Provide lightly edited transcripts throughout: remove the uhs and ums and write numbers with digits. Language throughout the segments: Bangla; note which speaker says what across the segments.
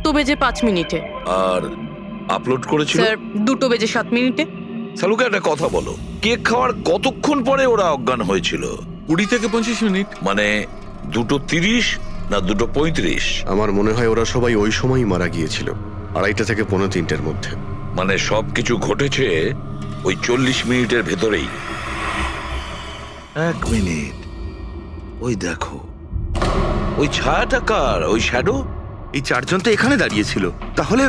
Speaker 1: 2:05
Speaker 2: আর আপলোড করেছিল
Speaker 1: স্যার 2:07
Speaker 2: সালুকে একটা কথা বলো, কেক খাওয়ার কতক্ষণ পরে ওরা অজ্ঞান হয়েছিল?
Speaker 3: 20 থেকে 25 মিনিট।
Speaker 2: মানে 2:30 না 2:35?
Speaker 4: আমার মনে হয় ওরা সবাই ওই সময়ই মারা গিয়েছিল, 2:30 থেকে 2:45-এর মধ্যে।
Speaker 2: মানে সবকিছু ঘটেছে ওই 40 মিনিটের ভেতরেই। 1 মিনিট, ওই দেখো, ওই ছায়াটা কার? ওই শ্যাডো?
Speaker 5: এই চারজন তো এখানে দাঁড়িয়েছিল, তাহলে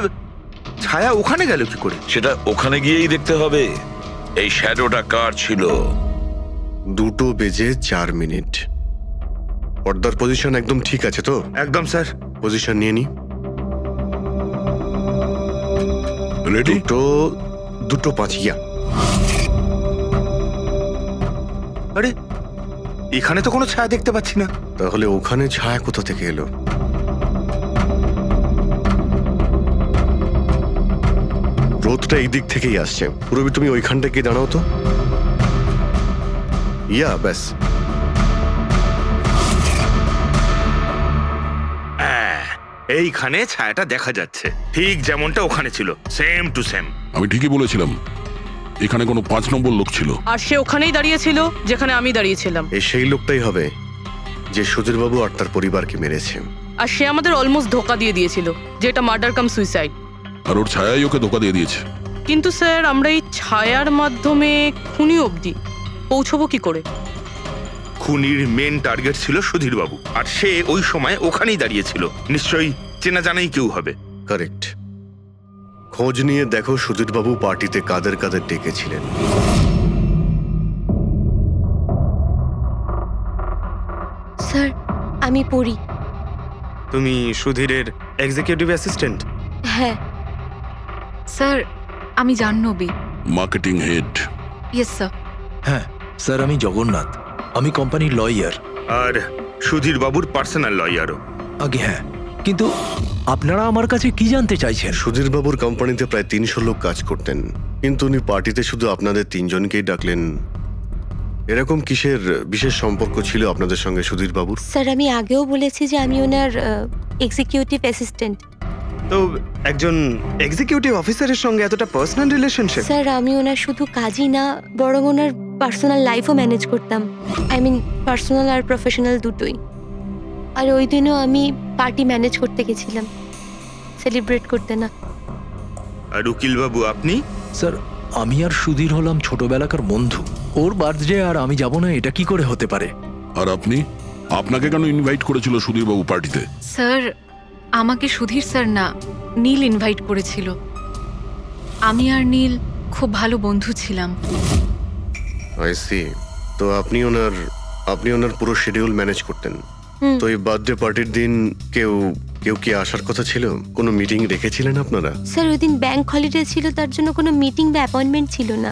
Speaker 5: ছায়া ওখানে গেল কি করে?
Speaker 2: সেটা ওখানে গিয়েই দেখতে হবে। এই শ্যাডোটা কার ছিল?
Speaker 4: 2:04 পর্দার পজিশন একদম ঠিক আছে তো?
Speaker 5: একদম স্যার।
Speaker 4: পজিশন নিয়ে নি।
Speaker 2: রেডি?
Speaker 4: 2:05 ইয়া।
Speaker 5: আরে এখানে তো কোনো ছায়া দেখতে পাচ্ছি না।
Speaker 4: তাহলে ওখানে ছায়া কোথা থেকে এলো? রোদটা এই দিক থেকেই আসছে। পুরবি, তুমি ওইখানটা গিয়ে দাঁড়াও তো। ইয়া, ব্যাস।
Speaker 5: হ্যাঁ, এইখানে ছায়াটা দেখা যাচ্ছে, ঠিক যেমনটা ওখানে ছিল, সেম টু সেম।
Speaker 6: আমি ঠিকই বলেছিলাম, এখানে কোনো 5 নম্বর লোক ছিল।
Speaker 1: আর সে ওখানেই দাঁড়িয়েছিল যেখানে আমি দাঁড়িয়েছিলাম।
Speaker 4: এই সেই লোকটাই হবে যে সুধীরবাবু আর তার পরিবারকে মেরেছে।
Speaker 1: আর সে আমাদের অলমোস্ট ধোকা দিয়ে দিয়েছিল যে এটা মার্ডার কাম সুইসাইড।
Speaker 6: আর ওর ছায়াই ওকে ধোকা দিয়ে দিয়েছে।
Speaker 1: কিন্তু স্যার আমরা এই ছায়ার মাধ্যমে খুনি অবধি পৌঁছবো কি করে?
Speaker 5: খুনির মেন টার্গেট ছিল সুধীর বাবু, আর সে ওই সময় ওখানেই দাঁড়িয়েছিল। নিশ্চয়ই চেনা জানাই কেউ হবে।
Speaker 4: কারেক্ট। খোঁজ নিয়ে দেখো সুধীরবাবু পার্টিতে কাদের কাদের ডেকেছিলেন।
Speaker 7: স্যার, আমি পড়ি।
Speaker 8: তুমি সুধীরের এক্সিকিউটিভ অ্যাসিস্ট্যান্ট?
Speaker 7: হ্যাঁ
Speaker 9: স্যার, আমি Jahnavi.
Speaker 6: Marketing head.
Speaker 7: Yes sir.
Speaker 10: হ্যাঁ স্যার, আমি জগন্নাথ, আমি কোম্পানির লয়ার।
Speaker 5: আর সুধীর বাবুর পার্সোনাল লয়ারও।
Speaker 10: আগে হ্যাঁ, কিন্তু আপনারা আমার কাছে কি জানতে চাইছেন?
Speaker 4: সুধীরবাবুর কোম্পানিতে প্রায় 300 লোক কাজ করতেন, কিন্তু উনি পার্টিতে শুধু আপনাদের 3 জনকেই ডাকলেন। এরকম কিসের বিশেষ সম্পর্ক ছিল আপনাদের সঙ্গে সুধীরবাবুর?
Speaker 7: স্যার, আমি আগেও বলেছি যে আমি ওনার এক্সিকিউটিভ অ্যাসিস্ট্যান্ট।
Speaker 8: তো একজন এক্সিকিউটিভ অফিসারের সঙ্গে এতটা পার্সোনাল রিলেশনশিপ?
Speaker 7: স্যার, আমি ওনার শুধু কাজই না, বরং ওনার পার্সোনাল লাইফও ম্যানেজ করতাম। আই মিন পার্সোনাল আর প্রফেশনাল দুটোই। আর ওই দিনও আমি পার্টি ম্যানেজ করতে গেছিলাম, সেলিব্রেট করতে না।
Speaker 5: আর উকিল বাবু আপনি?
Speaker 10: স্যার, আমি আর সুধীর হলাম ছোটবেলাকার বন্ধু। ওর বার্থডে আর আমি যাব না, এটা কি করে হতে পারে?
Speaker 6: আর আপনি, আপনাকে কেন ইনভাইট করেছিল সুধীরবাবু পার্টিতে?
Speaker 9: স্যার, আমাকে সুধীর স্যার না, নীল ইনভাইট করেছিল। আমি আর নীল খুব ভালো বন্ধু ছিলাম।
Speaker 4: I see. তো আপনি ওনার পুরো শিডিউল ম্যানেজ করতেন। তো এই বার্থডে পার্টির দিন কেউ কি আসার কথা ছিল? কোনো মিটিং রেখেছিলেন আপনারা?
Speaker 7: স্যার, ওই দিন ব্যাংক হলিডে ছিল, তার জন্য কোনো মিটিং বা অ্যাপয়েন্টমেন্ট ছিল না।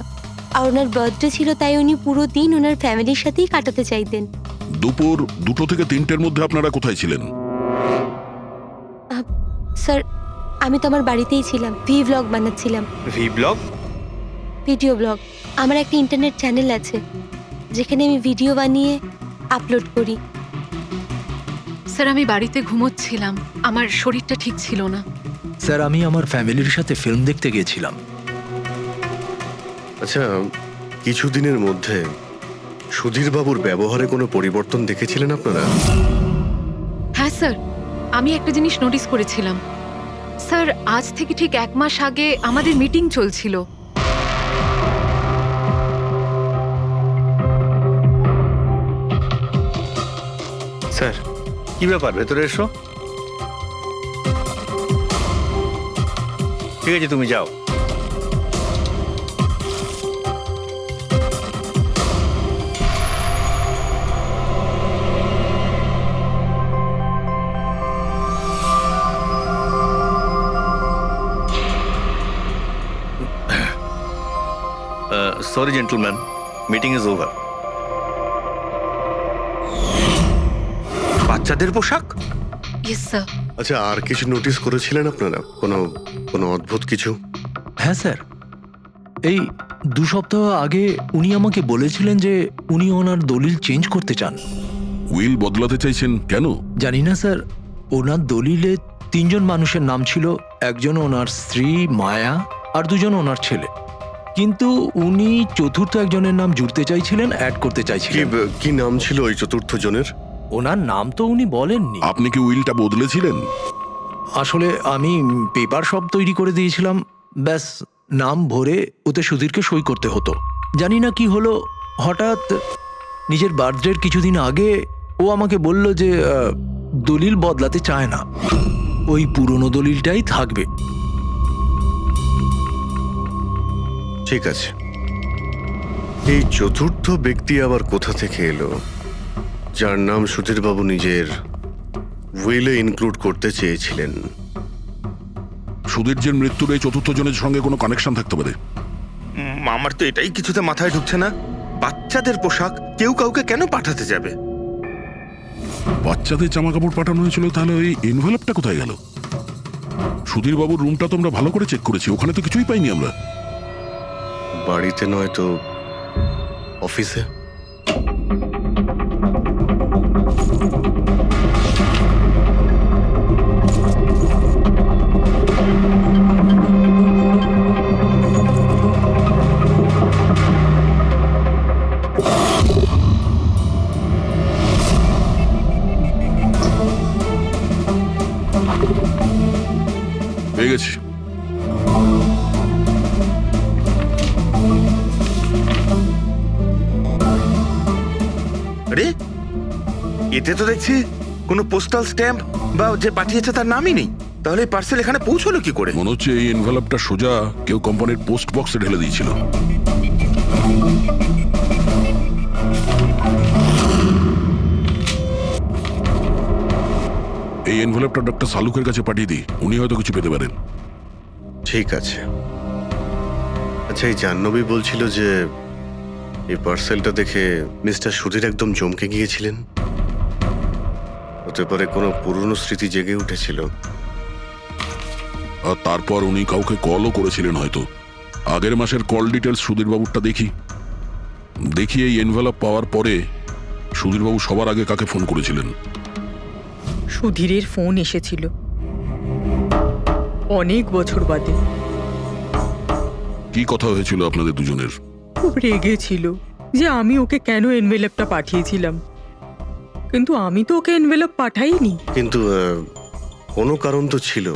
Speaker 7: আর ওনার বার্থডে ছিল, তাই উনি পুরো দিন ওনার ফ্যামিলির সাথেই কাটাতে চাইতেন।
Speaker 6: দুপুর 2 থেকে 3টের মধ্যে আপনারা কোথায় ছিলেন?
Speaker 7: স্যার, আমি তো আমার বাড়িতেই ছিলাম, ভ্লগ বানাচ্ছিলাম।
Speaker 8: ব্লগ?
Speaker 7: Video blog. আমার একটা ইন্টারনেট চ্যানেল আছে যেখানে আমি ভিডিও বানিয়ে আপলোড করি।
Speaker 9: স্যার, আমি বাড়িতে ঘুমোচ্ছিলাম, আমার শরীরটা ঠিক ছিল না।
Speaker 10: স্যার, আমি আমার ফ্যামিলির সাথে ফিল্ম দেখতে গিয়েছিলাম।
Speaker 4: আচ্ছা, কিছুদিনের মধ্যে সুধীরবাবুর ব্যবহারে কোনো পরিবর্তন দেখেছিলেন আপনারা?
Speaker 9: হ্যাঁ স্যার, আমি একটা জিনিস নোটিস করেছিলাম। স্যার, আজ থেকে ঠিক 1 মাস আগে আমাদের মিটিং চলছিল।
Speaker 8: স্যার, কি ব্যাপার? ভেতরে এসো। ঠিক আছে, তুমি যাও।
Speaker 11: Sorry, gentlemen. Meeting is over.
Speaker 5: বাচ্চাদের পোশাক?
Speaker 9: Yes sir.
Speaker 4: আচ্ছা, আর কিছু নোটিস করেছিলেন আপনারা? কোনো অদ্ভুত কিছু?
Speaker 10: হ্যাঁ স্যার, এই 2 সপ্তাহ আগে উনি আমাকে বলেছিলেন যে উনি ওনার দলিল চেঞ্জ করতে চান।
Speaker 6: উইল বদলাতে চাইছেন কেন?
Speaker 10: জানি না স্যার, ওনার দলিলে 3 জন মানুষের নাম ছিল, একজন ওনার স্ত্রী মায়া আর 2 জন ওনার ছেলে। কিন্তু উনি চতুর্থ একজনের নাম জুড়তে চাইছিলেন, অ্যাড করতে
Speaker 4: কি
Speaker 10: চাইছিলেন।
Speaker 4: কি নাম ছিল ওই চতুর্থ জনের?
Speaker 10: ওনার নাম তো উনি বলেননি।
Speaker 6: আপনি কি উইলটা বদলেছিলেন?
Speaker 10: আসলে আমি পেপার সব তৈরি করে দিয়েছিলাম, ব্যাস নাম ভরে ওতে সুধীরকে সই করতে হতো। জানি না কি হলো, হঠাৎ নিজের বার্থডের কিছুদিন আগে ও আমাকে বলল যে দলিল বদলাতে চায় না, ওই পুরনো দলিলটাই থাকবে।
Speaker 4: ঠিক আছে, এই চতুর্থ ব্যক্তি আবার কোথা থেকে এলো যার নাম সুধীরবাবু নিজের উইলে ইনক্লুড করতে চেয়েছিলেন?
Speaker 6: সুধীরজির মৃত্যুর এই চতুর্থ জনের সঙ্গে কোনো কানেকশন থাকতে পারে।
Speaker 5: আমার তো এটাই কিছুতে মাথায় ঢুকছে না। বাচ্চাদের পোশাক কেউ কাউকে কেন পাঠাতে যাবে?
Speaker 6: বাচ্চাদের জামা কাপড় পাঠানো হয়েছিল, তাহলে ওই এনভেলপটা কোথায় গেল? সুধীরবাবুর রুমটা তো আমরা ভালো করে চেক করেছি, ওখানে তো কিছুই পাইনি আমরা।
Speaker 4: বাড়িতে নয় তো অফিসে?
Speaker 6: পেয়ে গেছি।
Speaker 5: আরে এতে তো দেখছি কোনো পোস্টাল স্ট্যাম্প বা যে পাঠিয়েছে তার নামই নেই। তাহলে পার্সেল এখানে পৌঁছলো কি করে?
Speaker 6: মনে হচ্ছে এই এনভেলপটা সোজা কেউ কোম্পানির পোস্ট বক্সে ঢেলে দিয়েছিল। এই এনভেলপটা ডক্টর সালুকের কাছে পাঠিয়ে দিই, উনি হয়তো কিছু পেতে পারেন।
Speaker 4: ঠিক আছে। আচ্ছা, এই জাহ্নবী বলছিল যে এই পার্সেলটা দেখে মিস্টার সুধীর একদম চমকে গিয়েছিলেন। হতে পারে কোনো পুরনো স্মৃতি জেগে উঠেছিল।
Speaker 6: আর তারপর উনি কাউকে কলও করেছিলেন হয়তো। আগের মাসের কল ডিটেলস সুধীরবাবুরটা দেখি এই এনভেলপ পাওয়ার পরে সুধীরবাবু সবার আগে কাকে ফোন করেছিলেন?
Speaker 1: সুধীরের ফোন এসেছিল অনেক বছর বাদে।
Speaker 6: কি কথা হয়েছিল আপনাদের দুজনের?
Speaker 1: খুব রেগেছিল যে আমি ওকে কেন এনভেলপটা পাঠিয়েছিলাম, কিন্তু আমি তো ওকে এনভেলপ পাঠাইনি।
Speaker 4: কিন্তু কোনো কারণ তো ছিল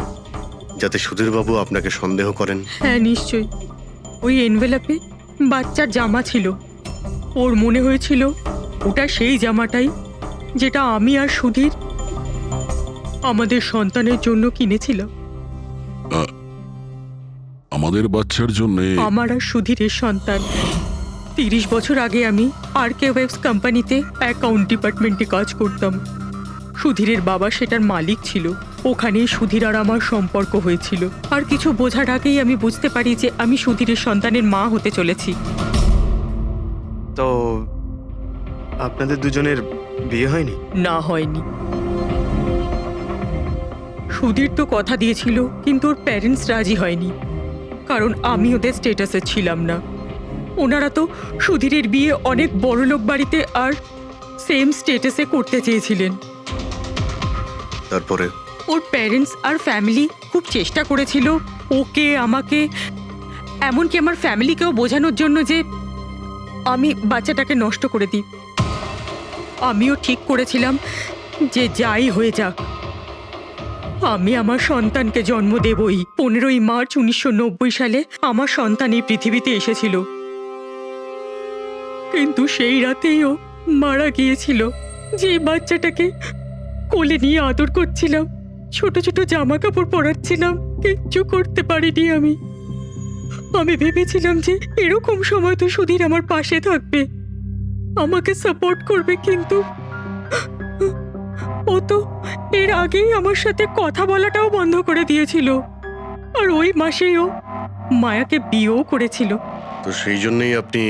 Speaker 4: যাতে সুধীরবাবু আপনাকে সন্দেহ করেন।
Speaker 1: হ্যাঁ নিশ্চয়ই, ওই এনভেলপে বাচ্চার জামা ছিল। ওর মনে হয়েছিল ওটা সেই জামাটাই যেটা আমি আর সুধীর আমাদের সন্তানের জন্য কিনেছিলাম।
Speaker 6: আমাদের বাচ্চার জন্য?
Speaker 1: আমার আর সুধীরের সন্তান। 30 বছর আগে আমি আরকে ওয়েবস কোম্পানিতে অ্যাকাউন্ট ডিপার্টমেন্টে কাজ করতাম। সুধীরের বাবা সেটার মালিক ছিল। ওখানেই সুধীর আর আমার সম্পর্ক হয়েছিল। আর কিছু বোঝার আগেই আমি বুঝতে পারি যে আমি সুধীরের সন্তানের মা হতে চলেছি।
Speaker 8: তো আপনাদের দুজনের বিয়ে হয়নি?
Speaker 1: না, হয়নি। সুধীর তো কথা দিয়েছিল, কিন্তু ওর প্যারেন্টস রাজি হয়নি, কারণ আমি ওদের স্টেটাসে ছিলাম না। ওনারা তো সুধীরের বিয়ে অনেক বড়লোক বাড়িতে আর সেম স্টেটাসে করতে চেয়েছিলেন।
Speaker 4: তারপরে
Speaker 1: ওর প্যারেন্টস আর ফ্যামিলি খুব চেষ্টা করেছিল ওকে, আমাকে, এমনকি আমার ফ্যামিলিকেও বোঝানোর জন্য যে আমি বাচ্চাটাকে নষ্ট করে দিই। আমিও ঠিক করেছিলাম যে যাই হয়ে যাক আমি আমার সন্তানকে জন্ম দেবই। 15ই মার্চ 1990 সালে আমার সন্তান এই পৃথিবীতে এসেছিল, কিন্তু সেই রাতেই ও মারা গিয়েছিল। যে বাচ্চাটাকে কোলে নিয়ে আদর করছিলাম, ছোট ছোট জামা কাপড় পরাচ্ছিলাম, কিচ্ছু করতে পারিনি আমি। আমি ভেবেছিলাম যে এরকম সময় তো সুধীর আমার পাশে থাকবে, আমাকে সাপোর্ট করবে, কিন্তু ও তো এর আগেই আমার সাথে কথা বলাটাও বন্ধ করে দিয়েছিল। আর ওই মাসেই ও মায়াকে বিয়েও করেছিল।
Speaker 4: তো সেই জন্যই আপনি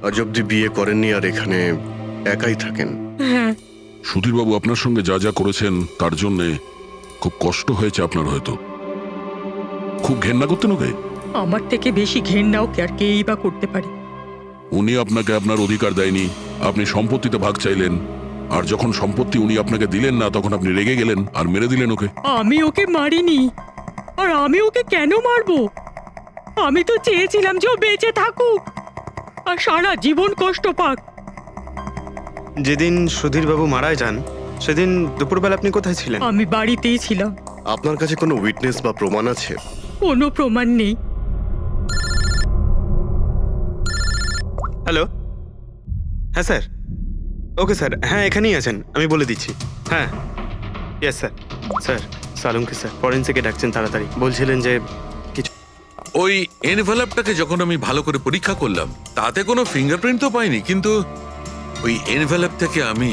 Speaker 4: আজ অব্দি বিয়ে করেননি আর এখানে একাই থাকেন?
Speaker 1: হ্যাঁ।
Speaker 6: সুধীরবাবু আপনার সঙ্গে যা যা করেছেন তার জন্য খুব কষ্ট হয়েছে আপনার, হয়তো খুব ঘেন্না করতেন ওকে।
Speaker 1: আমার থেকে বেশি ঘেন্নাও কে আর কেই বা করতে পারে।
Speaker 6: উনি আপনাকে আপনার অধিকার দেয়নি, আপনি সম্পত্তিতে ভাগ চাইলেন, আর যখন সম্পত্তি উনি আপনাকে দিলেন না তখন আপনি রেগে গেলেন আর মেরে দিলেন ওকে।
Speaker 1: আমি ওকে মারিনি, আর আমি ওকে কেন মারবো? আমি তো চেয়েছিলাম যে ও বেঁচে থাকুক আর সারা জীবন কষ্ট পাক।
Speaker 8: যেদিন সুধীরবাবু মারা যান সেদিন দুপুরবেলা আপনি কোথায় ছিলেন?
Speaker 1: আমি বাড়িতেই ছিলাম।
Speaker 4: আপনার কাছে কোনো উইটনেস বা প্রমাণ আছে?
Speaker 1: কোনো প্রমাণ নেই।
Speaker 8: হ্যালো, হ্যাঁ স্যার। ওকে স্যার, হ্যাঁ এখানেই আছেন, আমি বলে দিচ্ছি। হ্যাঁ, ইয়েস স্যার। স্যার সালুমকে স্যার ফরেন্সিকে ডাকছেন তাড়াতাড়ি, বলছিলেন যে কিছু।
Speaker 3: ওই এনভেলপটাকে যখন আমি ভালো করে পরীক্ষা করলাম তাতে কোনো ফিঙ্গারপ্রিন্ট তো পাইনি, কিন্তু ওই এনভেলপ থেকে আমি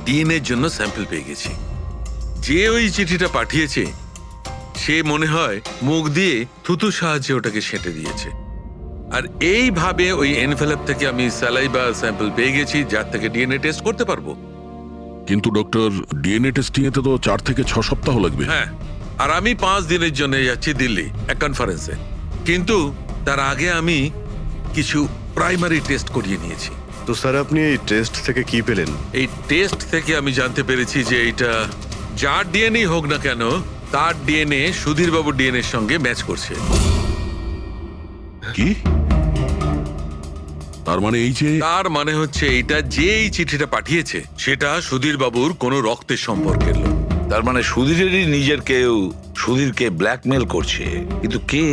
Speaker 3: ডিএনএর জন্য স্যাম্পল পেয়ে গেছি। যে ওই চিঠিটা পাঠিয়েছে সে মনে হয় মুখ দিয়ে থুতু সাহায্যে ওটাকে সেঁটে দিয়েছে। আর এইভাবে ওই এনভেলপ থেকে আমি স্যালাইভা স্যাম্পল পেয়ে গেছি যার থেকে ডিএনএ টেস্ট করতে পারবো।
Speaker 6: কিন্তু ডক্টর, ডিএনএ টেস্টিং এতে তো 4 থেকে 6 সপ্তাহ লাগবে।
Speaker 3: হ্যাঁ, আর আমি 5 দিনের জন্য যাচ্ছি দিল্লি এক কনফারেন্সে, কিন্তু তার আগে আমি কিছু প্রাইমারি টেস্ট করিয়ে নিয়েছি।
Speaker 4: তো স্যার আপনি এই টেস্ট থেকে কি পেলেন?
Speaker 3: এই টেস্ট থেকে আমি জানতে পেরেছি যে এটা যার ডিএনএ হোক না কেন তার ডিএনএ সুধীরবাবুর ডিএনএ এর সঙ্গে ম্যাচ করছে।
Speaker 6: কি? তার মানে এই যে
Speaker 3: তার মানে হচ্ছে এটা যে এই চিঠিটা পাঠিয়েছে সেটা সুধীরবাবুর কোনো রক্তের সম্পর্কের লোক।
Speaker 2: তার মানে সুধীরেরই নিজের কেউ সুধীরকে ব্ল্যাকমেল করছে, কিন্তু কে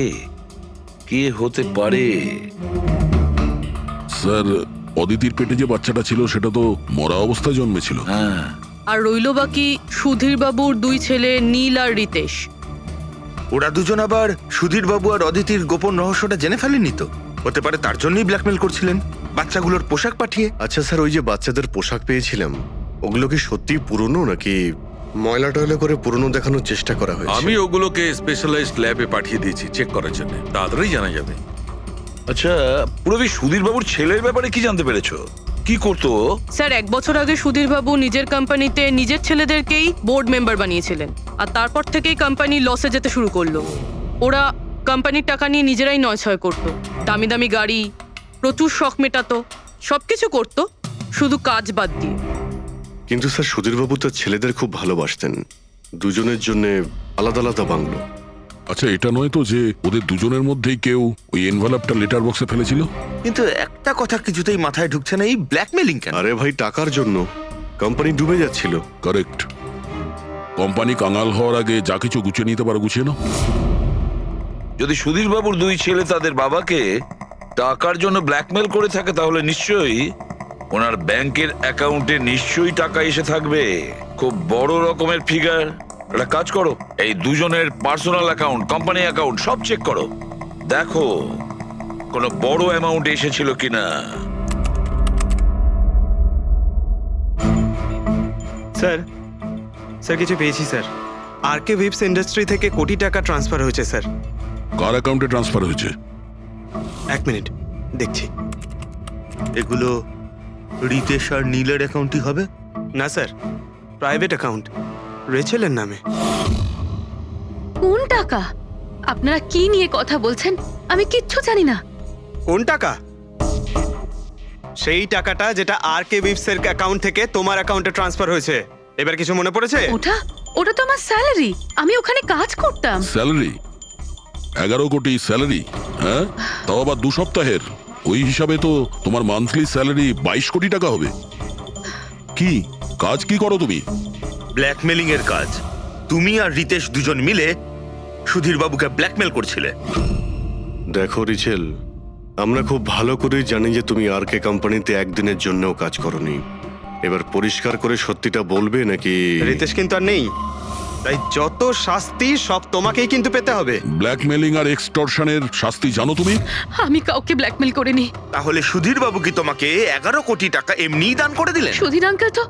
Speaker 2: কে হতে পারে?
Speaker 6: স্যার, অদিতির পেটে যে বাচ্চাটা ছিল সেটা তো মরা অবস্থায় জন্মেছিল।
Speaker 2: হ্যাঁ,
Speaker 1: আর রইল বাকি সুধীরবাবুর 2 ছেলে নীল আর রিতেশ।
Speaker 5: ওরা দুজন আবার সুধীরবাবু আর অদিতির গোপন রহস্যটা জেনে ফেলেনি তো? হতে পারে তার জন্যই ব্ল্যাকমেল করছিলেন, বাচ্চাগুলোর পোশাক পাঠিয়ে।
Speaker 4: আচ্ছা স্যার, ওই যে বাচ্চাদের পোশাক পেয়েছিলাম ওগুলো কি সত্যি পুরনো নাকি ময়লা টয়লা করে পুরনো দেখানোর চেষ্টা করা হয়েছে?
Speaker 3: আমি ওগুলোকে স্পেশালাইজড ল্যাবে পাঠিয়ে দিয়েছি চেক করার জন্য, তাড়াতাড়ি জানা যাবে।
Speaker 2: আচ্ছা পুরবি সুধীরবাবুর ছেলের ব্যাপারে কি জানতে পেরেছো? কি করতো?
Speaker 1: স্যার 1 বছর আগে সুধীরবাবু নিজের কোম্পানিতে নিজের ছেলেদেরকেই বোর্ড মেম্বার বানিয়েছিলেন, আর তারপর থেকেই কোম্পানি লসে যেতে শুরু করলো। ওরা কোম্পানির টাকা নিয়ে নিজেরাই নয়ছয় করতো, দামি দামি গাড়ি, প্রচুর শখ মেটাতো, সবকিছু করতো শুধু কাজ বাদ দিয়ে।
Speaker 4: কিন্তু স্যার সুধীরবাবু তার ছেলেদের খুব ভালোবাসতেন, দুজনের জন্য আলাদা আলাদা বাংলো।
Speaker 6: আচ্ছা, এটা নয় তো যে ওদের দুজনের মধ্যেই কেউ ওই এনভেলপটা লেটার বক্সে ফেলেছিল?
Speaker 5: কিন্তু একটা কথা কিছুতেই মাথায় ঢুকছে না, এই ব্ল্যাকমেলিং কেন?
Speaker 4: আরে ভাই, টাকার জন্য। কোম্পানি ডুবে যাচ্ছিল।
Speaker 6: কারেক্ট। কোম্পানি কাঙাল হওয়ার আগে যা কিছু গুছিয়ে নিতে পারো গুছিয়ে নাও।
Speaker 2: যদি সুধীরবাবুর 2 ছেলে তাদের বাবাকে টাকার জন্য ব্ল্যাকমেল করে থাকে তাহলে নিশ্চয়ই ওনার ব্যাংকের অ্যাকাউন্টে নিশ্চয়ই টাকা এসে থাকবে, খুব বড় রকমের ফিগার। একটা কাজ করো, এই দুজনের পার্সোনাল অ্যাকাউন্ট, কোম্পানি অ্যাকাউন্ট সব চেক করো, দেখো কোনো বড় অ্যামাউন্ট এসেছিল কিনা।
Speaker 8: স্যার স্যার কিছু পেয়েছি স্যার। আরকে উইপস ইন্ডাস্ট্রি থেকে কোটি টাকা ট্রান্সফার হয়েছে স্যার।
Speaker 6: কার অ্যাকাউন্টে ট্রান্সফার হয়েছে?
Speaker 8: 1 মিনিট দেখছি।
Speaker 5: এগুলো রিতেশ আর নীলের অ্যাকাউন্টই হবে?
Speaker 8: না স্যার, প্রাইভেট অ্যাকাউন্ট, রেচেলের নামে।
Speaker 9: কোন টাকা? আপনারা কি নিয়ে কথা বলছেন? আমি কিচ্ছু জানি না।
Speaker 8: কোন টাকা? সেই টাকাটা যেটা আরকে উইপস এর অ্যাকাউন্ট থেকে তোমার অ্যাকাউন্টে ট্রান্সফার হয়েছে। এবার কিছু মনে পড়েছে?
Speaker 9: ওটা তো আমার স্যালারি, আমি ওখানে কাজ করতাম।
Speaker 6: স্যালারি? 11 কোটি স্যালারি? হ্যাঁ, তাও আবার 2 সপ্তাহের। ওই হিসাবে তো তোমার মান্থলি স্যালারি 22 কোটি টাকা হবে। কি কাজ কি করো তুমি?
Speaker 5: ব্ল্যাকমেলিং এর কাজ। তুমি আর রিতেশ দুজন মিলে সুধীর বাবুকে ব্ল্যাকমেল করছিলে।
Speaker 4: দেখো রিচেল, আমরা খুব ভালো করেই জানি যে তুমি আরকে কোম্পানিতে একদিনের জন্যও কাজ করনি। এবার পরিষ্কার করে সত্যিটা বলবে নাকি?
Speaker 8: রিতেশ কিন্তু আর নেই, তাই যত শাস্তি সব তোমাকেই কিন্তু পেতে হবে।
Speaker 6: ব্ল্যাকমেলিং আর এক্সটর্শনের শাস্তি জানো তুমি?
Speaker 9: আমি কাউকে ব্ল্যাকমেল করিনি।
Speaker 5: তাহলে সুধীর বাবু কি তোমাকে 11 কোটি টাকা এমনিই দান করে দিলেন?
Speaker 9: সুধীর আঙ্কেল তো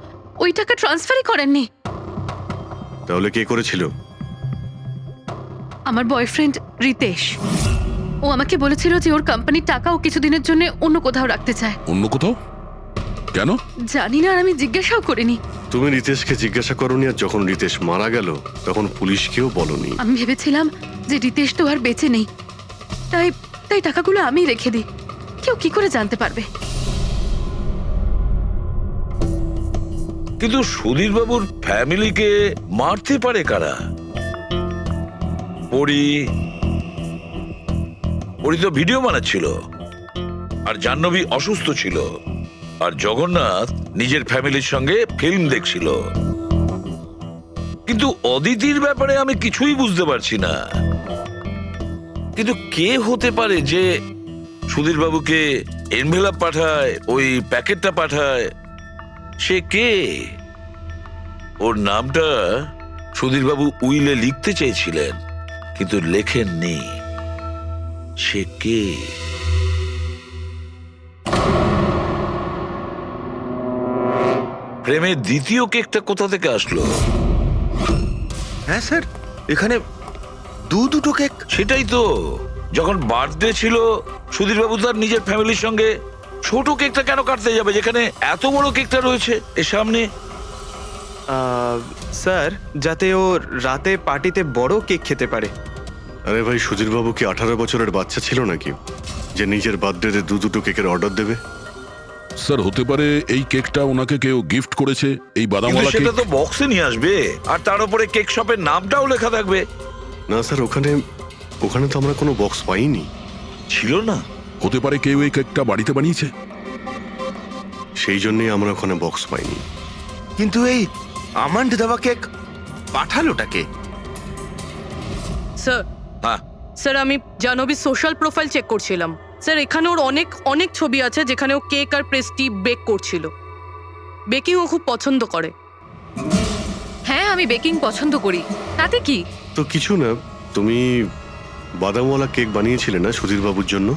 Speaker 9: ওই টাকা ট্রান্সফারই করেননি।
Speaker 4: তাহলে কে করেছিল?
Speaker 9: আমার বয়ফ্রেন্ড রিতেশ। ও আমাকে বলেছিল যে ওর কোম্পানির টাকা ও কিছুদিনের জন্য অন্য কোথাও রাখতে চায়।
Speaker 6: অন্য কোথাও? কেন
Speaker 9: জানি না, আর আমি জিজ্ঞাসাও করিনি।
Speaker 4: তুমি রিতেশকে জিজ্ঞাসা করনি, আর যখন রিতেশ মারা গেল তখন পুলিশকেও বলনি?
Speaker 9: আমি ভেবেছিলাম যে রিতেশ তো আর বেঁচে নেই, তাই তাই টাকাগুলো আমিই রেখে দিই। কেউ কি করে জানতে পারবে?
Speaker 2: কিন্তু সুধীর বাবুর ফ্যামিলিকে মারতে পারে কারা? পরি তো ভিডিও বানাচ্ছিল, আর জাহ্নবী অসুস্থ ছিল, আর জগন্নাথ নিজের ফ্যামিলির সঙ্গে ফিল্ম দেখছিল। কিন্তু অদিতির ব্যাপারে আমি কিছুই বুঝতে পারছি না। কিন্তু কে হতে পারে যে সুধীর বাবুকে এনভেলপ পাঠায়, ওই প্যাকেটটা পাঠায়? সে কে? ওর নামটা সুধীর বাবু উইলে লিখতে চেয়েছিলেন, কিন্তু লেখেননি। সে কে? প্রেমের দ্বিতীয় কেকটা কোথা থেকে আসলো?
Speaker 5: হ্যাঁ স্যার, এখানে দুটো কেক।
Speaker 2: সেটাই তো, যখন বার্থডে ছিল সুধীর বাবু তার নিজের ফ্যামিলির সঙ্গে, ছোট কেকটা কেন কাটতে যাবে যেখানে এত বড় কেকটা রয়েছে এর সামনে?
Speaker 8: স্যার, যাতে ও রাতে পার্টিতে বড় কেক খেতে পারে।
Speaker 4: আরে ভাই, সুধীর বাবু কি 18 বছরের বাচ্চা ছিল নাকি যে নিজের বার্থডেতে দুটো কেকের অর্ডার দেবে?
Speaker 6: স্যার, হতে পারে এই কেকটা ওনাকে কেউ গিফট করেছে, এই
Speaker 2: কিন্তু
Speaker 6: বাদামওয়ালা কেক।
Speaker 2: সেটা তো বক্সে নিয়ে আসবে, আর তার উপরে কেক শপের নামটাও লেখা থাকবে।
Speaker 4: না স্যার, ওখানে তো আমরা কোনো বক্স পাইনি।
Speaker 2: ছিল না?
Speaker 6: হতে পারে কেউ এই কেকটা বাড়িতে বানিয়েছে।
Speaker 4: সেই জন্যই আমরা ওখানে বক্স পাইনি।
Speaker 5: কিন্তু এই আমন্ড দেওয়া কেক পাঠালোটাকে?
Speaker 1: স্যার,
Speaker 2: হ্যাঁ,
Speaker 1: স্যার আমি জাহ্নবীর সোশ্যাল প্রোফাইল চেক করছিলাম। স্যার, এখানে ওর অনেক ছবি আছে যেখানে ও কেক আর পেস্ট্রি বেক করছিল। বেকিং ও খুব পছন্দ করে।
Speaker 9: হ্যাঁ, আমি বেকিং পছন্দ করি, তাতে কি?
Speaker 4: তো কিছু না, তুমি বাদামওয়ালা কেক বানিয়েছিলে না সুধীর বাবুর জন্য?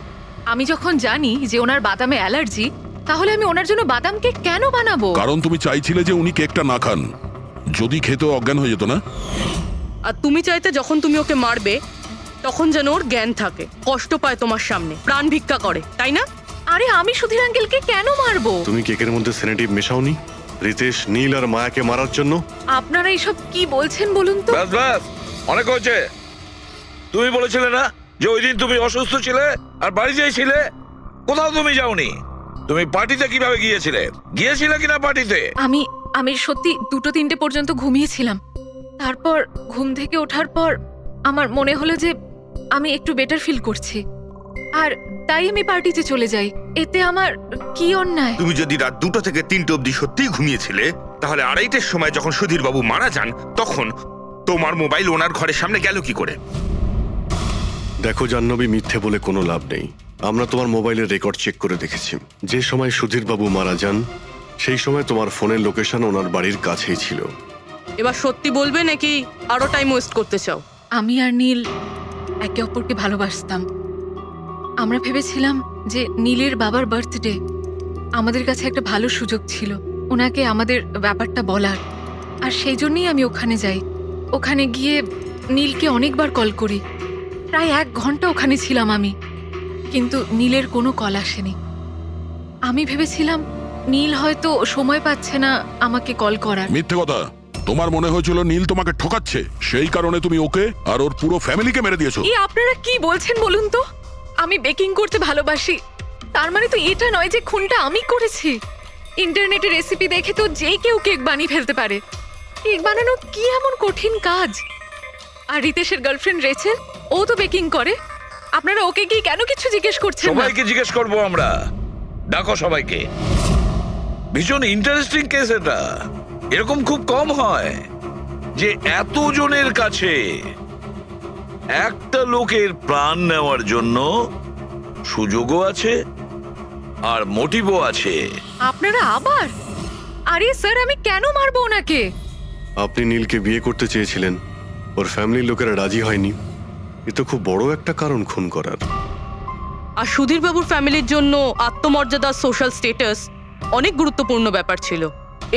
Speaker 9: আমি যখন জানি যে ওনার বাদামে অ্যালার্জি, তাহলে আমি ওনার জন্য বাদাম কেক কেন বানাবো?
Speaker 6: কারণ তুমি চাইছিলে যে উনি কেকটা না খান, যদি খেত অজ্ঞান হয়ে যেত না?
Speaker 1: আর তুমি চাইতে যখন তুমি ওকে মারবে তখন যেন ওর জ্ঞান থাকে, কষ্ট পায় তোমার সামনে, প্রাণ ভিক্ষা করে, তাই না?
Speaker 9: আরে আমি সুধীর আঙ্কেলকে কেন মারবো?
Speaker 4: তুমি কেকের মধ্যে সেনেটিভ মেশাওনি রিতেশ, নীল আর মায়াকে মারার জন্য?
Speaker 9: আপনারা এইসব কি বলছেন বলুন তো?
Speaker 2: ব্যাস ব্যাস, অনেক হয়েছে। তুমি বলেছিলে না যে ওই দিন তুমি অসুস্থ ছিলে আর বাড়িতেই ছিলে? কোথাও তুমি যাওনি। তুমি পার্টিতে কিভাবে গিয়েছিলে কিনা পার্টিতে?
Speaker 9: আমি সত্যি 2-3টে পর্যন্ত ঘুমিয়েছিলাম। তারপর ঘুম থেকে ওঠার পর আমার মনে হলো যে আমি একটু বেটার ফিল করছি, আর তাই আমি পার্টিতে চলে যাই। এতে আমার কি অন্যায়?
Speaker 5: তুমি যদি রাত 2টো থেকে 3টে অবধি সত্যিই ঘুমিয়েছিলে, তাহলে 2:30টার সময় যখন সুধীর বাবু মারা যান, তখন তোমার মোবাইল ওনার ঘরের সামনে গেল কি করে?
Speaker 4: দেখো জাহ্নবী, মিথ্যে বলে কোনো লাভ নেই। আমরা তোমার মোবাইলের রেকর্ড চেক করে দেখেছি। যে সময় সুধীর বাবু মারা যান সেই সময় তোমার ফোনের লোকেশন ওনার বাড়ির কাছেই ছিল।
Speaker 1: এবার সত্যি বলবে নাকি আরো টাইম ওয়েস্ট করতে চাও?
Speaker 9: আমি আর নীল একে অপরকে ভালোবাসতাম। আমরা ভেবেছিলাম যে নীলের বাবার বার্থডে, আমাদের কাছে একটা ভালো সুযোগ ছিল ওনাকে আমাদের ব্যাপারটা বলার, আর সেই জন্যই আমি ওখানে যাই। ওখানে গিয়ে নীলকে অনেকবার কল করি, প্রায় 1 ঘন্টা ওখানে ছিলাম আমি, কিন্তু নীলের কোনো কল আসেনি। আমি ভেবেছিলাম নীল হয়তো সময় পাচ্ছে না আমাকে কল করার।
Speaker 6: মিথ্যে কথা। তোমার মনে হয়েছিল নীল তোমাকে ঠকাচ্ছে, সেই কারণে তুমি ওকে আর ওর পুরো ফ্যামিলিকে মেরে দিয়েছো।
Speaker 9: এই আপনারা কি বলছেন বলুন তো? আমি বেকিং করতে ভালোবাসি, তার মানে তো এটা নয় যে খুনটা আমি করেছি। ইন্টারনেটে রেসিপি দেখে তো যে কেউ কেক বানিয়ে ফেলতে পারে। কেক বানানো কি এমন কঠিন কাজ? আর রিতেশের গার্লফ্রেন্ড রেচেল, ও তো বেকিং করে। আপনারা ওকে কি কেন কিছু জিজ্ঞেস করছেন না?
Speaker 2: সবাইকে জিজ্ঞেস করবো আমরা। ডাকো সবাইকে। ভীষণ ইন্টারেস্টিং কেস এটা। এরকম খুব কম হয় যে এতজনের কাছে একটা লোকের প্রাণ নেওয়ার জন্য সুযোগও আছে আর মোটিভও আছে।
Speaker 9: আপনারা আবার? আরে স্যার, আমি কেন মারবো ওনাকে?
Speaker 4: আপনি নীলকে বিয়ে করতে চেয়েছিলেন, ওর ফ্যামিলির লোকেরা রাজি হয়নি। এ তো খুব বড় একটা কারণ খুন করার।
Speaker 1: আর সুধীর বাবুর ফ্যামিলির জন্য আত্মমর্যাদা, সোশ্যাল স্ট্যাটাস অনেক গুরুত্বপূর্ণ ব্যাপার ছিল।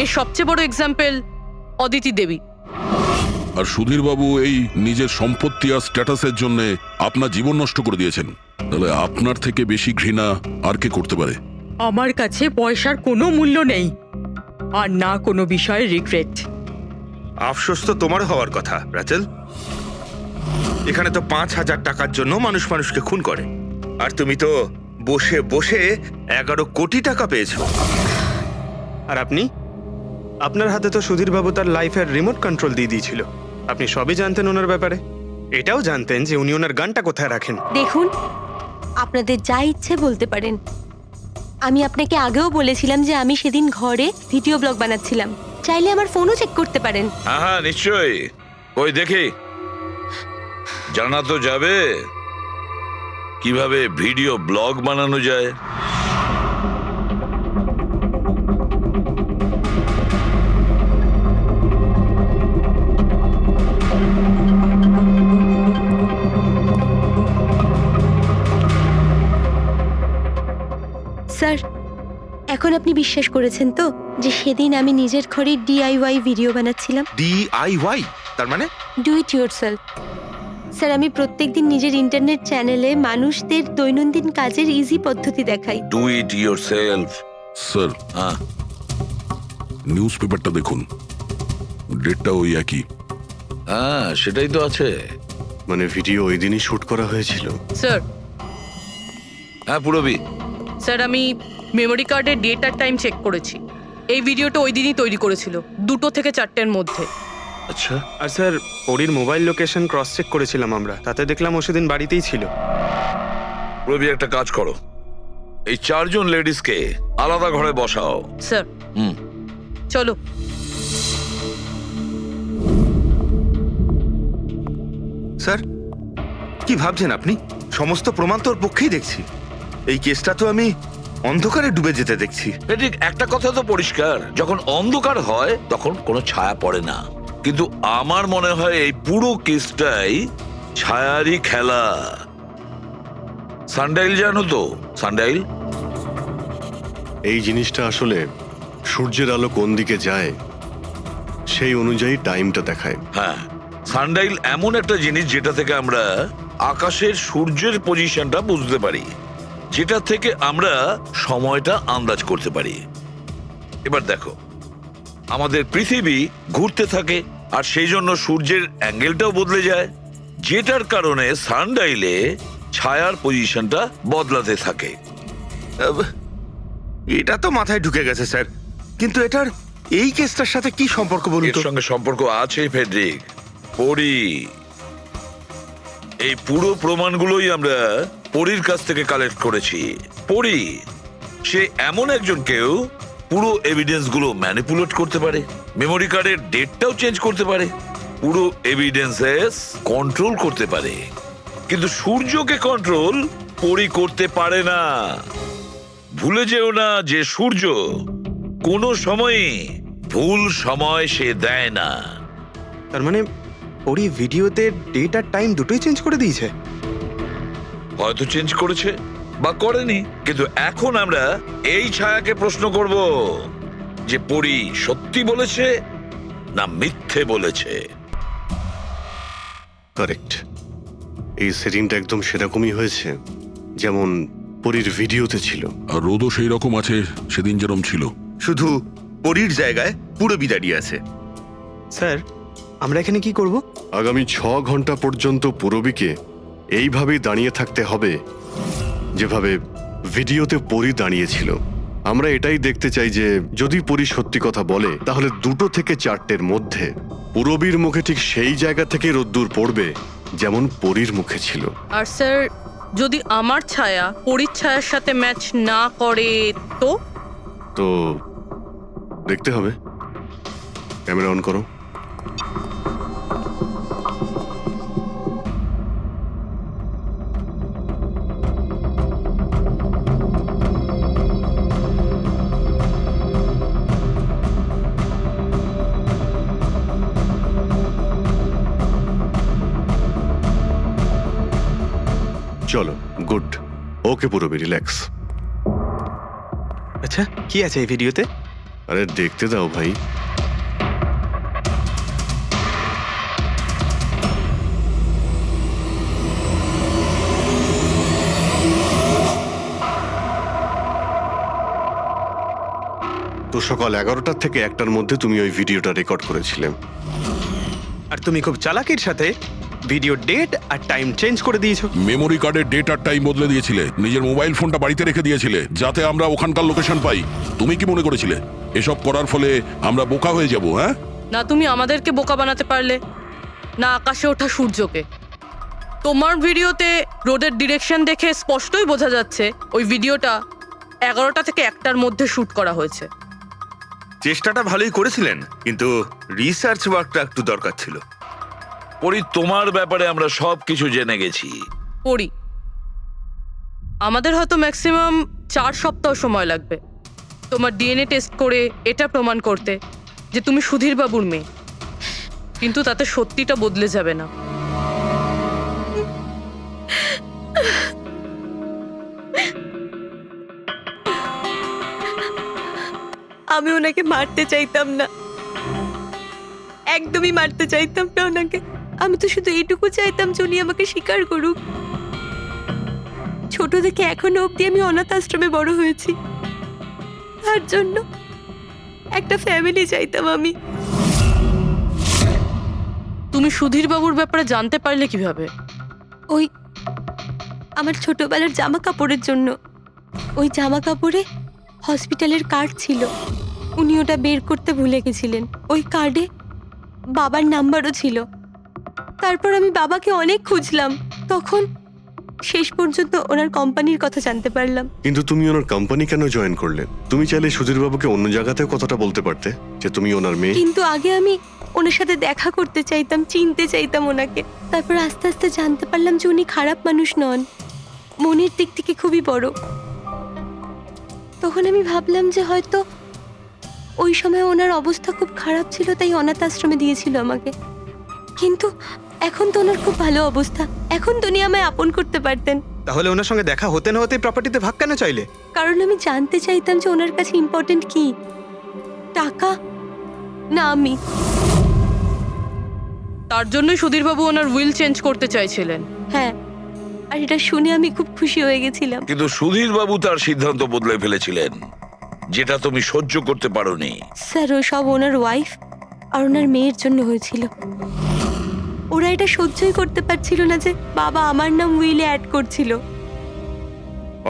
Speaker 1: এর সবচেয়ে বড় এক্সাম্পল অদিতি দেবী।
Speaker 6: আর সুধীর বাবু এই নিজের সম্পত্তি আর স্ট্যাটাসের জন্য আপনার জীবন নষ্ট করে দিয়েছেন। তাহলে আপনার থেকে বেশি ঘৃণা আর কে করতে পারে?
Speaker 1: আমার কাছে পয়সার কোনো মূল্য নেই, আর না কোনো বিষয়ে রিগ্রেট।
Speaker 5: আফসোস তো তোমার হওয়ার কথা রাচেল। এখানে তো 5,000 টাকার জন্য মানুষ মানুষকে খুন করে, আর তুমি তো বসে বসে 11 কোটি টাকা পেয়েছো।
Speaker 8: আর আপনি আপনার হাতে তো সুধীরবাবু তার লাইফের রিমোট কন্ট্রোল দিয়ে দিয়েছিল। আপনি সবই জানতেন ওনার ব্যাপারে, এটাও জানতেন যে উনি ওনার গানটা কোথায় রাখেন।
Speaker 7: দেখুন, আপনাদের যা ইচ্ছে বলতে পারেন। আমি আপনাকে আগেও বলেছিলাম যে আমি সেদিন ঘরে ভিডিও ব্লগ বানাচ্ছিলাম, চাইলে আমার ফোনও চেক করতে পারেন।
Speaker 2: হ্যাঁ হ্যাঁ নিশ্চয়ই, ওই দেখি। জানা তো যাবে কিভাবে ভিডিও ব্লগ বানানো যায়।
Speaker 7: স্যার, এখন আপনি বিশ্বাস করেছেন তো যে সেদিন আমি নিজের ঘরে DIY ভিডিও বানাচ্ছিলাম?
Speaker 5: DIY তার মানে?
Speaker 7: Do it yourself. স্যার, আমি প্রত্যেকদিন নিজের ইন্টারনেট চ্যানেলে মানুষদের দৈনন্দিন কাজের ইজি পদ্ধতি দেখাই।
Speaker 2: Do it yourself.
Speaker 6: স্যার,
Speaker 2: হ্যাঁ,
Speaker 6: নিউজ পেপারটা দেখুন, ডেটটা ওই একই।
Speaker 2: হ্যাঁ সেটাই তো আছে।
Speaker 4: মানে ভিডিও ওই দিনই শুট করা হয়েছিল?
Speaker 1: স্যার,
Speaker 2: হ্যাঁ পুরবি।
Speaker 1: স্যার আমি মেমোরি কার্ডের ডেট আর টাইম চেক করেছি। এই ভিডিওটা ওই দিনই তৈরি করেছিল, 2টো থেকে 4টের মধ্যে।
Speaker 2: আচ্ছা,
Speaker 8: আর স্যার, ওরির মোবাইল লোকেশন ক্রস চেক করেছিলাম আমরা, তাতে দেখলাম ও সেদিন বাড়িতেই ছিল।
Speaker 2: পুরবি একটা কাজ করো, এই 4 জন লেডিসকে আলাদা ঘরে বসাও।
Speaker 1: স্যার
Speaker 2: হুম,
Speaker 1: চলো।
Speaker 5: স্যার, কি ভাবছেন আপনি? সমস্ত প্রমাণ তোর পক্ষেই দেখছি। এই কেসটা তো আমি অন্ধকারে ডুবে যেতে দেখছি।
Speaker 2: ঠিক একটা কথা তো পরিষ্কার, যখন অন্ধকার হয় তখন কোনো ছায়া পড়ে না। কিন্তু আমার মনে হয় এই পুরো কেসটাই ছায়ারই খেলা। সানডাইল জানো তো? সানডাইল
Speaker 4: এই জিনিসটা আসলে সূর্যের আলো কোন দিকে যায় সেই অনুযায়ী টাইমটা দেখায়।
Speaker 2: হ্যাঁ, সানডাইল এমন একটা জিনিস যেটা থেকে আমরা আকাশের সূর্যের পজিশনটা বুঝতে পারি, যেটা থেকে আমরা সময়টা আন্দাজ করতে পারি। এবার দেখো, আমাদের পৃথিবী ঘুরতে থাকে আর সেই জন্য সূর্যের অ্যাঙ্গেলটাও বদলে যায়, যেটার কারণে সানডাইলে ছায়ার পজিশনটা বদলাতে থাকে।
Speaker 5: এটা তো মাথায় ঢুকে গেছে স্যার, কিন্তু এটার এই কেসটার সাথে কি সম্পর্ক বলুন
Speaker 2: এর
Speaker 5: তো?
Speaker 2: সঙ্গে সম্পর্ক আছে ফেডরিক। পরি, এই পুরো প্রমাণগুলোই আমরা পরীর কাছ থেকে কালেক্ট করেছি। পরি সে এমন একজন কেউ পুরো এভিডেন্স গুলো ম্যানিপুলেট করতে পারে, মেমোরি কার্ডের ডেটটাও চেঞ্জ করতে পারে, পুরো এভিডেন্সেস কন্ট্রোল করতে পারে। কিন্তু সূর্যকে কন্ট্রোল পরি করতে পারে না। ভুলে যেও না যে সূর্য কোনো সময়ই ভুল সময় সে দেয় না।
Speaker 8: তার মানে ওরি ভিডিওতে ডেট আর টাইম দুটোই চেঞ্জ করে দিয়েছে?
Speaker 2: হয়তো চেঞ্জ করেছে বা করেনি, কিন্তু এখন আমরা এই ছায়াকে প্রশ্ন করব যে পরি সত্যি বলেছে না মিথ্যে বলেছে।
Speaker 4: কারেক্ট, এই সেটিংটা একদম সেরকমই হয়েছে যেমন পরীর ভিডিওতে ছিল।
Speaker 6: আর রোদও সেই রকম আছে সেদিন যেরকম ছিল।
Speaker 5: শুধু পরীর জায়গায় পুরো দাঁড়িয়ে আছে।
Speaker 8: স্যার, আমরা এখানে কি করব?
Speaker 4: আগামী 6 ঘন্টা পর্যন্ত পুরবীকে এইভাবেই দাঁড়িয়ে থাকতে হবে যেভাবে ভিডিওতে পরী দাঁড়িয়েছিল। আমরা এটাই দেখতে চাই যে যদি পরী সত্যি কথা বলে তাহলে 2টো থেকে 4টের মধ্যে পুরবীর মুখে ঠিক সেই জায়গা থেকে রোদ্দুর পড়বে যেমন পরীর মুখে ছিল।
Speaker 1: আর স্যার, যদি আমার ছায়া পরীর ছায়ার সাথে ম্যাচ না করে তো?
Speaker 4: তো দেখতে হবে। ক্যামেরা অন করো। চলো, গুড। ওকে পুরবী, রিল্যাক্স।
Speaker 8: আচ্ছা, কি আছে এই ভিডিওতে?
Speaker 4: আরে দেখতে দাও ভাই। তো সকাল 11টা থেকে 1টার মধ্যে তুমি ওই ভিডিওটা রেকর্ড করেছিলে।
Speaker 8: আর তুমি খুব চালাকির সাথে ভিডিও ডেট আর টাইম চেঞ্জ করে দিয়েছো।
Speaker 6: মেমোরি কার্ডের ডেট আর টাইম বদলে দিয়েছিলে, নিজের মোবাইল ফোনটা বাড়িতে রেখে দিয়েছিলে যাতে আমরা ওখানকার লোকেশন পাই। তুমি কি মনে করেছিলে এসব করার ফলে আমরা বোকা হয়ে যাব, হ্যাঁ?
Speaker 12: না তুমি আমাদেরকে বোকা বানাতে পারলে, না আকাশে ওঠা সূর্যকে। তোমার ভিডিওতে রোডের ডিরেকশন দেখে স্পষ্টই বোঝা যাচ্ছে ওই ভিডিওটা 11টা থেকে 1টার মধ্যে শুট করা হয়েছে।
Speaker 5: চেষ্টাটা ভালোই করেছিলেন, কিন্তু রিসার্চ ওয়ার্কটা একটু দরকার ছিল।
Speaker 2: পরি, তোমার ব্যাপারে আমরা সব কিছু জেনে গেছি।
Speaker 12: পড়ি, আমাদের হয়তো ম্যাক্সিমাম 4 সপ্তাহ সময় লাগবে তোমার ডিএনএ টেস্ট করে এটা প্রমাণ করতে যে তুমি সুধীর বাবুর মেয়ে, কিন্তু তাতে সত্যিটা বদলে যাবে না।
Speaker 7: আমি ওনাকে মারতে চাইতাম না, একদমই মারতে চাইতাম না ওনাকে। আমি তো শুধু এইটুকু চাইতাম যে উনি আমাকে স্বীকার করুক। ছোট থেকে এখনো অবধি আমি অনাথ আশ্রমে বড় হয়েছি, তার জন্য একটা ফ্যামিলি চাইতাম আমি।
Speaker 12: তুমি সুধীর বাবুর ব্যাপারে জানতে পারলে কিভাবে?
Speaker 7: ওই আমার ছোটবেলার জামা কাপড়ের জন্য। ওই জামা কাপড়ে হসপিটালের কার্ড ছিল, উনি ওটা বের করতে ভুলে গেছিলেন। ওই কার্ডে বাবার নাম্বারও ছিল। তারপর আমি বাবাকে অনেক খুঁজলাম, তখন শেষ পর্যন্ত ওনার কোম্পানির কথা জানতে পারলাম।
Speaker 4: কিন্তু তুমি ওনার কোম্পানি কেন জয়েন করলে? তুমি চাইলে সুধীর বাবুকে অন্য জায়গাতেও কথাটা বলতে পারতে যে তুমি ওনার মেয়ে।
Speaker 7: কিন্তু আগে আমি ওনার সাথে দেখা করতে চাইতাম, চিনতে চাইতাম ওনাকে। তারপর আস্তে আস্তে জানতে পারলাম যে উনি খারাপ মানুষ নন, মনের দিক থেকে খুবই বড়। তখন আমি ভাবলাম যে হয়তো ওই সময় ওনার অবস্থা খুব খারাপ ছিল, তাই অনাথ আশ্রমে দিয়েছিল আমাকে। কিন্তু এখন তো ওনার খুব ভালো অবস্থা, এখন তো উনি আমায় আপন করতে পারতেন।
Speaker 8: তাহলে ওনার সঙ্গে দেখা হতে না হতেই প্রপার্টিতে ভাগ কেন চাইলে?
Speaker 7: কারণ আমি জানতে চাইতাম যে ওনার কাছে ইম্পর্টেন্ট কি, টাকা না আমি।
Speaker 12: তার জন্যই সুধীর বাবু ওনার উইল চেঞ্জ করতে চাইছিলেন।
Speaker 7: হ্যাঁ, আর এটা শুনে আমি খুব খুশি হয়ে গেছিলাম।
Speaker 2: কিন্তু সুধীর বাবু তার সিদ্ধান্ত বদলে ফেলেছিলেন, যেটা তুমি সহ্য করতে পারোনি।
Speaker 7: স্যার, ও সব ওনার ওয়াইফ আর ওনার মেয়ের জন্য হয়েছিল। ওরা এটা সহ্যই করতে পারছিল না যে বাবা আমার নাম উইলে অ্যাড করছিল।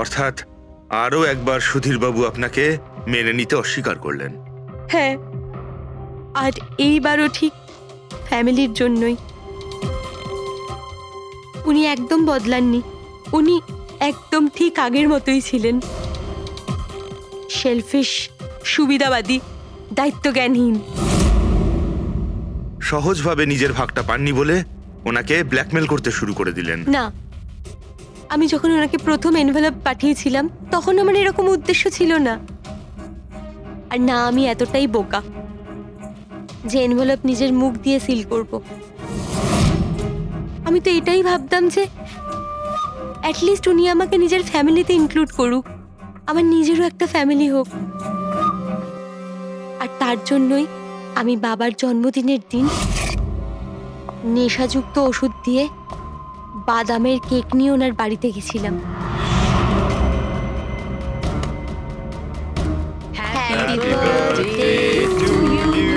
Speaker 5: অর্থাৎ আরও একবার সুধীর বাবু আপনাকে মেনে নিতে অস্বীকার করলেন।
Speaker 7: হ্যাঁ, আর এইবারও ঠিক ফ্যামিলির জন্যই। উনি একদম বদলাননি, উনি একদম ঠিক আগের মতোই ছিলেন। সেলফিশ, সুবিধাবাদী, দায়িত্বজ্ঞানহীন।
Speaker 5: সহজভাবে নিজের ভাগটা পাননি বলে ওনাকে ব্ল্যাকমেল করতে শুরু করে দিলেন।
Speaker 7: না, আমি যখন ওনাকে প্রথম এনভেলপ পাঠিয়েছিলাম তখন আমার এরকম উদ্দেশ্য ছিল না। আর না আমি এতটাই বোকা যে এনভেলপ নিজের মুখ দিয়ে সিল করব। আমি তো এটাই ভাবতাম যে অ্যাটলিস্ট উনি আমাকে নিজের ফ্যামিলিতে ইনক্লুড করুক, আমার নিজেরও একটা ফ্যামিলি হোক। আর তার জন্যই আমি বাবার জন্মদিনের দিন নেশাযুক্ত ওষুধ দিয়ে বাদামের কেক নিয়ে ওনার বাড়িতে গেছিলাম। Happy birthday to you.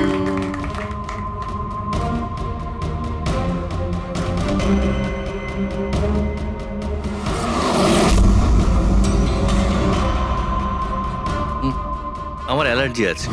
Speaker 11: আমার অ্যালার্জি আছে।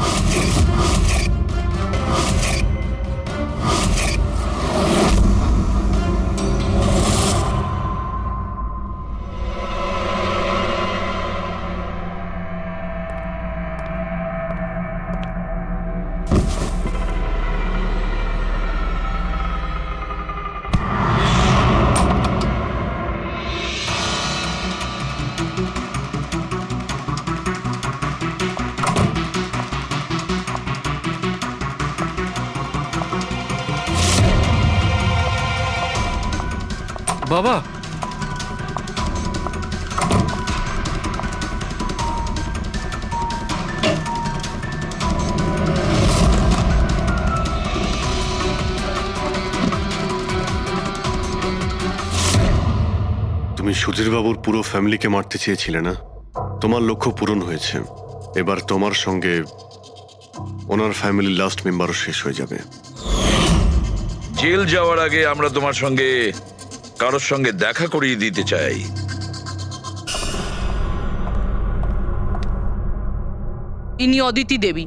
Speaker 3: বাবা,
Speaker 4: তুমি সুধীর বাবুর পুরো ফ্যামিলিকে মারতে চেয়েছিলে না? তোমার লক্ষ্য পূরণ হয়েছে। এবার তোমার সঙ্গে ওনার ফ্যামিলির লাস্ট মেম্বারও শেষ হয়ে যাবে।
Speaker 2: জেল যাওয়ার আগে আমরা তোমার সঙ্গে কারোর সঙ্গে দেখা করিয়ে দিতে চাই।
Speaker 12: ইনি অদিতি দেবী,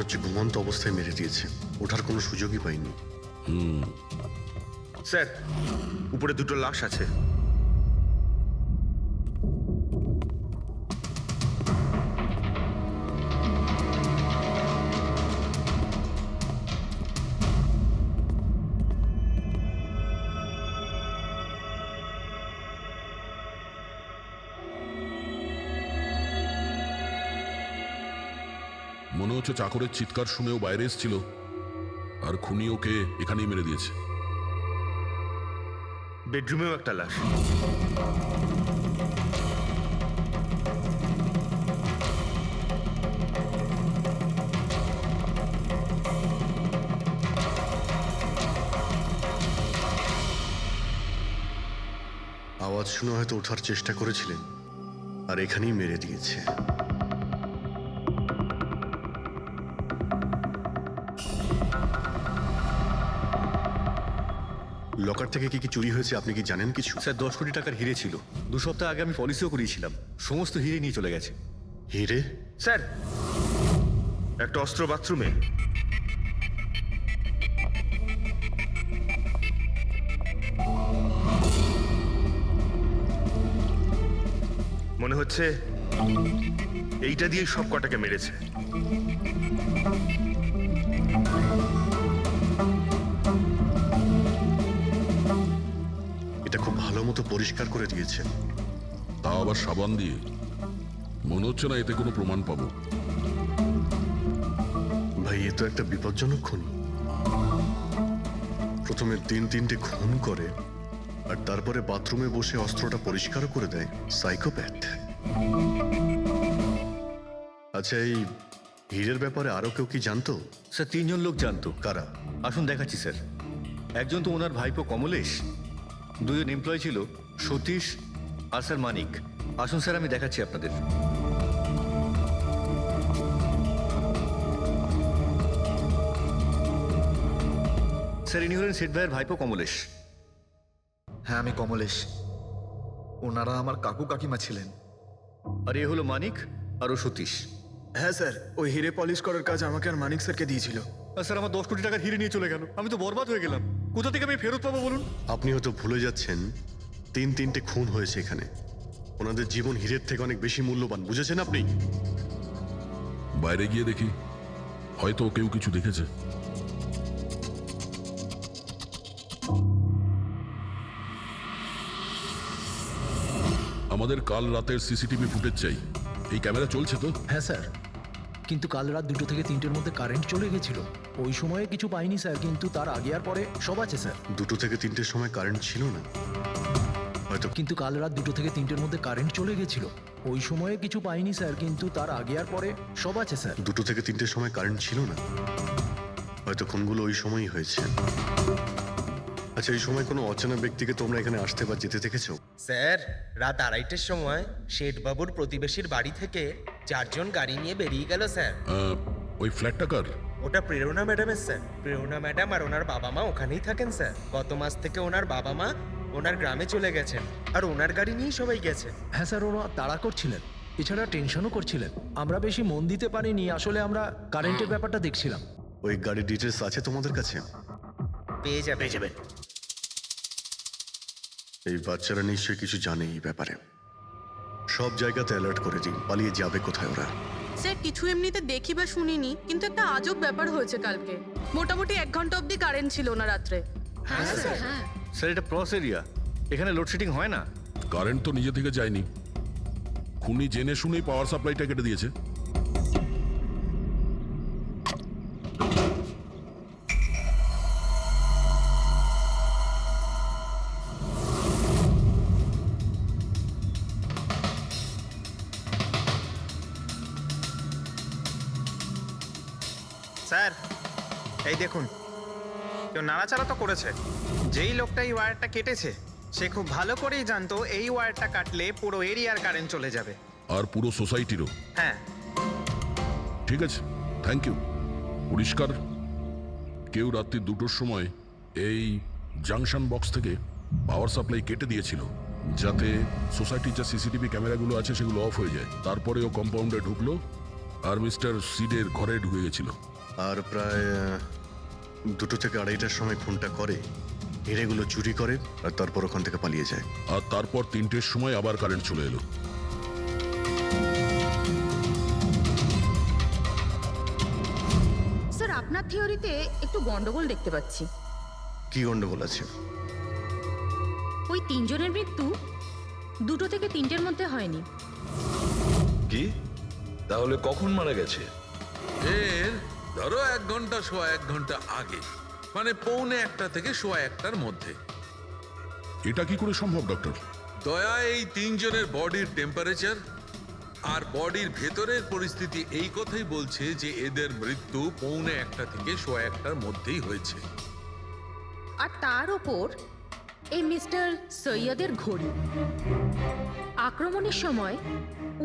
Speaker 4: হচ্ছে ঘুমন্ত অবস্থায় মেরে দিয়েছে, ওঠার কোনো সুযোগই পাইনি।
Speaker 5: স্যার, উপরে দুটো লাশ আছে।
Speaker 6: মনে হচ্ছে চাকরের চিৎকার শুনেও বাইরে এসেছিল, আর খুনি ওকে এখানেই মেরে দিয়েছে।
Speaker 5: বেডরুমেও একটা লাশ।
Speaker 4: আওয়াজ শুনে হয়তো ওঠার চেষ্টা করেছিলেন, আর এখানেই মেরে দিয়েছে। লকার থেকে কি কি চুরি হয়েছে আপনি কি জানেন কিছু?
Speaker 11: স্যার 10 কোটি টাকার হিরে ছিল। 2 সপ্তাহ আগে আমি পলিসিও করিয়েছিলাম, সমস্ত হিরে নিয়ে চলে গেছে।
Speaker 4: হিরে?
Speaker 5: স্যার, একটা অস্ত্র বাথরুমে। মনে হচ্ছে এইটা দিয়ে সব কটাকে মেরেছে।
Speaker 4: এটা খুব ভালো মতো পরিষ্কার করে দিয়েছে।
Speaker 6: তা আবার সাবান দিয়ে। মনে হচ্ছে না এতে কোনো প্রমাণ পাবো।
Speaker 4: ভাই, এ তো একটা বিপজ্জনক খুনি। প্রথমে 3-3টে খুন করে, আর তারপরে বাথরুমে বসে অস্ত্রটা পরিষ্কার করে দেয়। সাইকোপ্যাথ। আচ্ছা, এই হীরের ব্যাপারে আরো কেউ কি জানতো?
Speaker 11: স্যার 3 জন লোক জানতো।
Speaker 4: কারা?
Speaker 11: আসুন দেখাচ্ছি স্যার। একজন তো ওনার ভাইপো কমলেশ, 2 জন এমপ্লয় ছিল, সতীশ আর স্যার মানিক। আসুন স্যার, আমি দেখাচ্ছি আপনাদের। স্যার, ইনি হলেন সেট ভাইয়ের ভাইপো কমলেশ।
Speaker 13: হ্যাঁ, আমি কমলেশ। ওনারা আমার কাকু কাকিমা ছিলেন।
Speaker 11: আর এ হলো মানিক, আর ও সতীশ।
Speaker 13: হ্যাঁ স্যার, ওই হিরে পলিশ করার কাজ আমাকে আর মানিক স্যারকে দিয়েছিল।
Speaker 11: আর স্যার, আমার 10 কোটি টাকার হিরে নিয়ে চলে গেল। আমি তো বরবাদ হয়ে গেলাম। কোথা থেকে আমি ফেরত পাবো বলুন?
Speaker 4: আপনি হয়তো ভুলে যাচ্ছেন 3-3টে খুন হয়েছে এখানে। ওনাদের জীবন হীরের থেকে অনেক বেশি মূল্যবান, বুঝেছেন আপনি?
Speaker 6: বাইরে গিয়ে দেখি, হয়তো কেউ কিছু দেখেছে। আমাদের কাল রাতের সিসিটিভি ফুটেজ চাই। এই ক্যামেরা চলছে তো?
Speaker 10: হ্যাঁ স্যার, কিন্তু কাল রাত 2 থেকে 3টের মধ্যে কারেন্ট চলে গেছিল। ওই সময়ে কিছু পাইনি স্যার, কিন্তু তার আগে আর পরে সব আছে স্যার।
Speaker 4: 2 থেকে 3টের সময় কারেন্ট ছিল না হয়তো।
Speaker 10: কিন্তু কাল রাত 2 থেকে 3টের মধ্যে কারেন্ট চলে গেছিল। ওই সময়ে কিছু পাইনি স্যার, কিন্তু তার আগে আর পরে সব আছে স্যার।
Speaker 4: 2 থেকে 3টের সময় কারেন্ট ছিল না হয়তো, খুনগুলো ওই সময়ই হয়েছে। আচ্ছা, এই সময় কোনো অচেনা ব্যক্তিকে তোমরা এখানে আসতে বা যেতে দেখেছো?
Speaker 14: স্যার, রাত 2:30টার সময় শেঠবাবুর প্রতিবেশীর বাড়ি থেকে 4 জন গাড়ি নিয়ে বেরিয়ে গেল স্যার।
Speaker 6: ওই ফ্ল্যাটটা কার?
Speaker 14: ওটা প্রেরণা ম্যাডামের স্যার। প্রেরণা ম্যাডাম আর ওনার বাবা মা ওখানেই থাকেন স্যার। গত মাস থেকে ওনার বাবা মা ওনার গ্রামে চলে গেছেন, আর ওনার গাড়ি নিয়েই সবাই গেছে।
Speaker 10: হ্যাঁ স্যার, ওরা তাড়া করছিলেন, এছাড়া টেনশনও করছিলেন। আমরা বেশি মন দিতে পারিনি, আসলে আমরা কারেন্টের ব্যাপারটা দেখছিলাম।
Speaker 4: ওই গাড়ির ডিটেলস আছে তোমাদের কাছে?
Speaker 14: পেয়ে যাবে।
Speaker 4: এই বাচ্চারা নিশ্চয়ই কিছু জানে এই ব্যাপারে। সব জায়গাতে অ্যালার্ট করে দিই, পালিয়ে যাবে কোথায় ওরা।
Speaker 12: স্যার, কিছু এমনিতে দেখি বা শুনিনি, কিন্তু একটা আজব ব্যাপার হয়েছে কালকে। মোটামুটি 1 ঘন্টা অবধি কারেন্ট ছিল না রাত্রে।
Speaker 9: হ্যাঁ স্যার, হ্যাঁ।
Speaker 11: স্যার, এটা প্রস এরিয়া, এখানে লোডশেডিং হয় না।
Speaker 6: কারেন্ট তো নিজে থেকে যায়নি। খুনি জেনে শুনেই পাওয়ার সাপ্লাইটা কেটে দিয়েছে।
Speaker 15: স্যার, এই দেখুন, কেউ নাড়াচাড়া তো করেছে। যেই লোকটা এই ওয়্যারটা কেটেছে সে খুব ভালো করেই জানতো এই ওয়্যারটা কাটলে পুরো এরিয়ার কারেন্ট চলে যাবে,
Speaker 6: আর পুরো সোসাইটিরও।
Speaker 15: হ্যাঁ।
Speaker 6: ঠিক আছে, থ্যাংক ইউ। পরিষ্কার, কেউ রাত্রি 2টোর সময় এই জাংশন বক্স থেকে পাওয়ার সাপ্লাই কেটে দিয়েছিল, যাতে সোসাইটির যে সিসিটিভি ক্যামেরাগুলো আছে সেগুলো অফ হয়ে যায়। তারপরে ও কম্পাউন্ডে ঢুকলো আর মিস্টার সিডের ঘরে ঢুকে গেছিল।
Speaker 4: আর প্রায় 2টো থেকে 2:30টার সময় খুনটা করে, হিরেগুলো চুরি করে আর তারপর ওখান থেকে পালিয়ে যায়।
Speaker 6: আর তারপর 3টের সময় আবার কারেন্ট চলে এলো।
Speaker 1: স্যার আপনার থিওরিতে একটু গন্ডগোল দেখতে পাচ্ছি।
Speaker 4: কি গন্ডগোল আছে?
Speaker 1: ওই 3 জনের মৃত্যু 2টো থেকে 3টের মধ্যে হয়নি।
Speaker 2: কি তাহলে কখন মারা গেছে?
Speaker 3: এর ধরো 1 ঘন্টা সোয়া 1 ঘন্টা আগে, মানে 1:45 থেকে সোয়া 1টার মধ্যে।
Speaker 6: এটা কি করে সম্ভব ডক্টর?
Speaker 3: দয়া এই 3 জনের বডির টেম্পারেচার আর বডির ভেতরের পরিস্থিতি এই কথাই বলছে যে এদের মৃত্যু 1:45 থেকে সোয়া 1টার মধ্যেই হয়েছে।
Speaker 1: আর তার ওপর এই মিস্টার সৈয়দের ঘড়ি। আক্রমণের সময়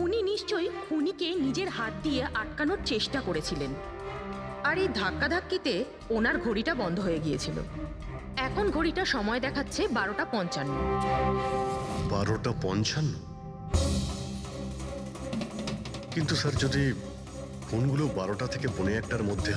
Speaker 1: উনি নিশ্চয়ই খুনিকে নিজের হাত দিয়ে আটকানোর চেষ্টা করেছিলেন, আর এই ধাক্কাধাক্কিতে ওনার ঘড়িটা বন্ধ হয়ে গিয়েছিল। এখন ঘড়িটা সময় দেখাচ্ছে 12:55।
Speaker 4: 12:55? কিন্তু স্যার যদি খুনগুলো 12টা থেকে 1:45টার মধ্যে